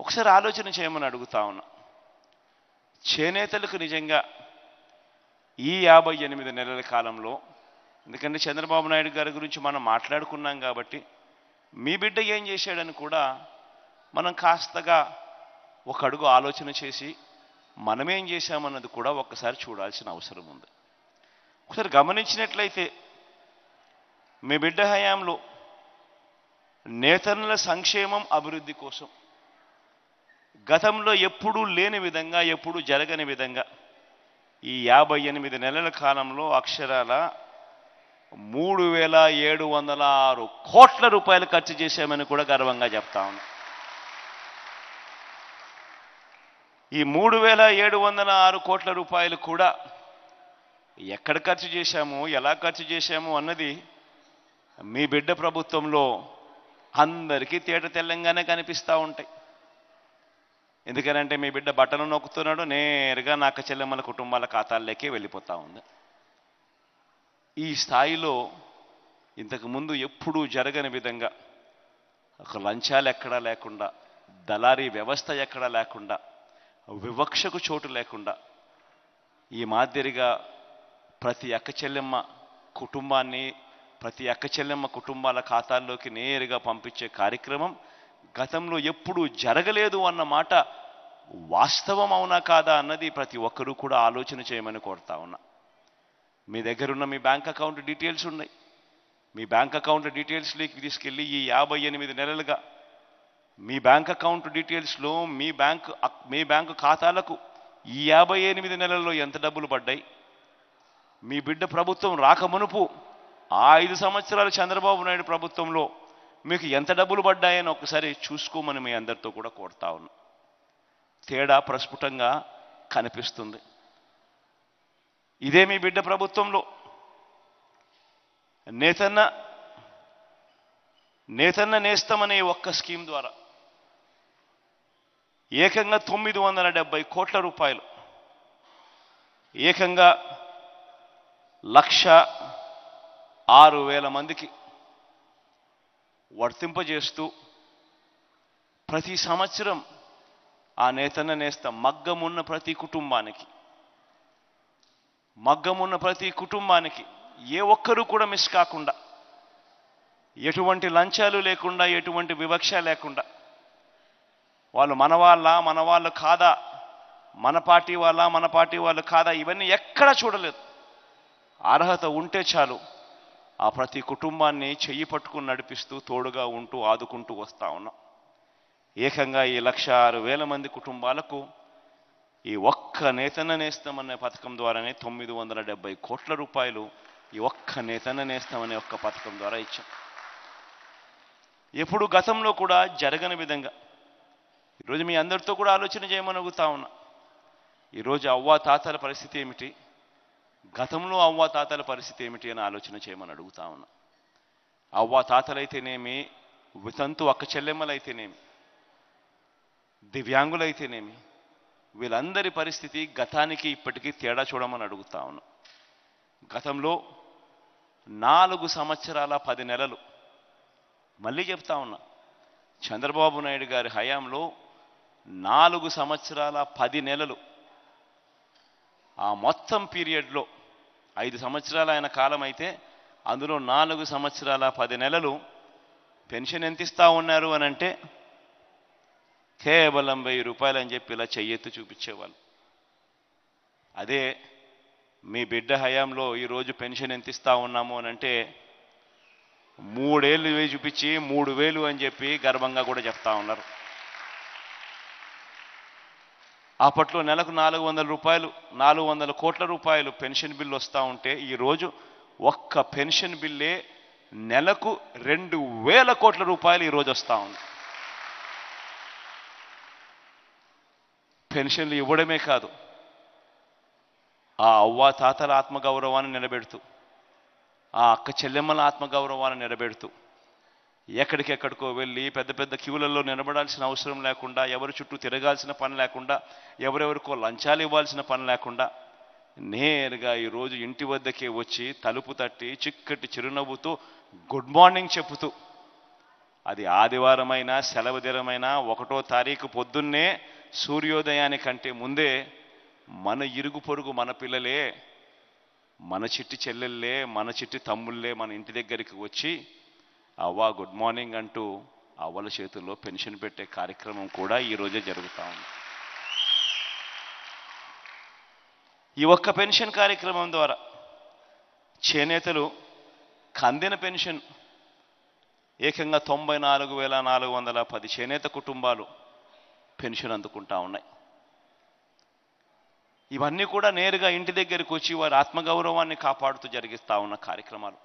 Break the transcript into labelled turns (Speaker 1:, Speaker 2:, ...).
Speaker 1: ఒకసారి ఆలోచన చేయమని అడుగుతా ఉన్నా. చేనేతలకు నిజంగా ఈ 58 నెలల కాలంలో, ఎందుకంటే చంద్రబాబు నాయుడు గారి గురించి మనం మాట్లాడుకున్నాం కాబట్టి, మీ బిడ్డ ఏం చేశాడని కూడా మనం కాస్తగా ఒక అడుగు ఆలోచన చేసి మనమేం చేశామన్నది కూడా ఒక్కసారి చూడాల్సిన అవసరం ఉంది. ఒకసారి గమనించినట్లయితే మీ బిడ్డ హయాంలో నేతన్నల సంక్షేమం అభివృద్ధి కోసం గతంలో ఎప్పుడూ లేని విధంగా, ఎప్పుడూ జరగని విధంగా ఈ 58 నెలల కాలంలో అక్షరాల 3,706 కోట్ల రూపాయలు ఖర్చు చేశామని కూడా గర్వంగా చెప్తా ఉన్నాం. ఈ 3,706 కోట్ల రూపాయలు కూడా ఎక్కడ ఖర్చు చేశాము, ఎలా ఖర్చు చేశాము అన్నది మీ బిడ్డ ప్రభుత్వంలో అందరికీ తేట తెల్లంగానే కనిపిస్తూ ఉంటాయి. ఎందుకనంటే మీ బిడ్డ బట్టలు నొక్కుతున్నాడు, నేరుగా నాక చెల్లెమ్మల కుటుంబాల ఖాతాల్లోకే వెళ్ళిపోతూ ఉంది. ఈ స్థాయిలో ఇంతకుముందు ఎప్పుడూ జరగని విధంగా ఒక లంచాలు ఎక్కడా లేకుండా, దళారీ వ్యవస్థ ఎక్కడా లేకుండా, వివక్షకు చోటు లేకుండా ఈ మాదిరిగా ప్రతి అక్క చెల్లెమ్మ కుటుంబాన్ని, ప్రతి అక్క చెల్లెమ్మ కుటుంబాల ఖాతాల్లోకి నేరుగా పంపించే కార్యక్రమం గతంలో ఎప్పుడూ జరగలేదు అన్న మాట వాస్తవం అవునా కాదా అన్నది ప్రతి ఒక్కరూ కూడా ఆలోచన చేయమని కోరుతా ఉన్నా. మీ దగ్గరున్న మీ బ్యాంక్ అకౌంట్ డీటెయిల్స్ ఉన్నాయి. మీ బ్యాంక్ అకౌంట్ డీటెయిల్స్లోకి తీసుకెళ్ళి ఈ 58 నెలలుగా మీ బ్యాంక్ అకౌంట్ డీటెయిల్స్లో మీ బ్యాంకు ఖాతాలకు ఈ 58 నెలల్లో ఎంత డబ్బులు పడ్డాయి, మీ బిడ్డ ప్రభుత్వం రాకమునుపు ఆ 5 సంవత్సరాలు చంద్రబాబు నాయుడు ప్రభుత్వంలో మీకు ఎంత డబ్బులు పడ్డాయని ఒకసారి చూసుకోమని మీ అందరితో కూడా కోరుతా ఉన్నా. తేడా ప్రస్ఫుటంగా కనిపిస్తుంది. ఇదే మీ బిడ్డ ప్రభుత్వంలో నేతన్న నేస్తమనే ఒక్క స్కీమ్ ద్వారా ఏకంగా 970 కోట్ల రూపాయలు, ఏకంగా 1,06,000 మందికి వర్తింపజేస్తూ ప్రతి సంవత్సరం ఆ నేతన్న నేస్త మగ్గమున్న ప్రతి కుటుంబానికి ఏ ఒక్కరూ కూడా మిస్ కాకుండా, ఎటువంటి లంచాలు లేకుండా, ఎటువంటి వివక్ష లేకుండా, వాళ్ళు మన వాళ్ళు కాదా, మన పార్టీ వాళ్ళు కాదా, ఇవన్నీ ఎక్కడా చూడలేదు. అర్హత ఉంటే చాలు ఆ ప్రతి కుటుంబాన్ని చెయ్యి పట్టుకుని నడిపిస్తూ, తోడుగా ఉంటూ, ఆదుకుంటూ వస్తూ ఉన్నాం. ఏకంగా ఈ 1,06,000 మంది కుటుంబాలకు ఈ ఒక్క నేతన్న నేస్తామనే పథకం ద్వారానే 970 కోట్ల రూపాయలు ఈ ఒక్క నేతన్న నేస్తామనే ఒక్క పథకం ద్వారా ఇచ్చాం. ఎప్పుడు గతంలో కూడా జరగని విధంగా ఈరోజు మీ అందరితో కూడా ఆలోచన చేయమని అడుగుతా ఉన్నా. ఈరోజు అవ్వా తాతల పరిస్థితి ఏమిటి, గతంలో అవ్వా తాతల పరిస్థితి ఏమిటి అని ఆలోచన చేయమని అడుగుతా ఉన్నా. అవ్వా తాతలైతేనేమి, వితంతు అక్క చెల్లెమ్మలైతేనేమి, దివ్యాంగులైతేనేమి, వీళ్ళందరి పరిస్థితి గతానికి ఇప్పటికీ తేడా చూడమని అడుగుతా ఉన్నా. గతంలో 4 సంవత్సరాల 10 నెలలు, మళ్ళీ చెప్తా ఉన్నా, చంద్రబాబు నాయుడు గారి హయాంలో 4 సంవత్సరాల 10 నెలలు, ఆ మొత్తం పీరియడ్లో 5 సంవత్సరాలు ఆయన కాలం అయితే అందులో 4 సంవత్సరాల 10 నెలలు పెన్షన్ ఎంత ఇస్తా ఉన్నారు అని అంటే కేవలం 1000 రూపాయలు అని చెప్పి ఇలా చెయ్యెత్తు చూపించేవాళ్ళు. అదే మీ బిడ్డ హయాంలో ఈరోజు పెన్షన్ ఎంత ఇస్తా ఉన్నాము అని అంటే 3 ఏళ్ళు చూపించి 3,000 అని చెప్పి గర్వంగా కూడా చెప్తా ఉన్నారు. అప్పట్లో నెలకు 400 రూపాయలు, 400 కోట్ల రూపాయలు పెన్షన్ బిల్లు వస్తూ ఉంటే ఈరోజు ఒక్క పెన్షన్ బిల్లే నెలకు 2,000 కోట్ల రూపాయలు ఈరోజు వస్తూ ఉంది. పెన్షన్లు ఇవ్వడమే కాదు, ఆ అవ్వా తాతల ఆత్మగౌరవాన్ని నిలబెడుతూ, ఆ అక్క చెల్లెమ్మల ఆత్మగౌరవాన్ని నిలబెడుతూ, ఎక్కడికెక్కడికో వెళ్ళి పెద్ద పెద్ద క్యూలలో నిలబడాల్సిన అవసరం లేకుండా, ఎవరి చుట్టూ తిరగాల్సిన పని లేకుండా, ఎవరెవరికో లంచాలు ఇవ్వాల్సిన పని లేకుండా, నేరుగా ఈరోజు ఇంటి వద్దకే వచ్చి తలుపు తట్టి చిక్కటి చిరునవ్వుతో గుడ్ మార్నింగ్ చెప్పుతూ అది ఆదివారమైనా సెలవు దినమైనా 1వ తారీఖు పొద్దున్నే సూర్యోదయానికంటే ముందే మన ఇరుగు పొరుగు మన పిల్లలే, మన చిట్టి చెల్లెళ్ళే, మన చిట్టి తమ్ముళ్ళే మన ఇంటి దగ్గరికి వచ్చి అవ్వ గుడ్ మార్నింగ్ అంటూ అవ్వల చేతుల్లో పెన్షన్ పెట్టే కార్యక్రమం కూడా ఈరోజే జరుగుతూ ఉంది. ఈ ఒక్క పెన్షన్ కార్యక్రమం ద్వారా చేనేతలు కందిన పెన్షన్ ఏకంగా 94,410 చేనేత కుటుంబాలు పెన్షన్ అందుకుంటా ఉన్నాయి. ఇవన్నీ కూడా నేరుగా ఇంటి దగ్గరికి వచ్చి వారి ఆత్మగౌరవాన్ని కాపాడుతూ జరిగిస్తూ ఉన్న కార్యక్రమాలు.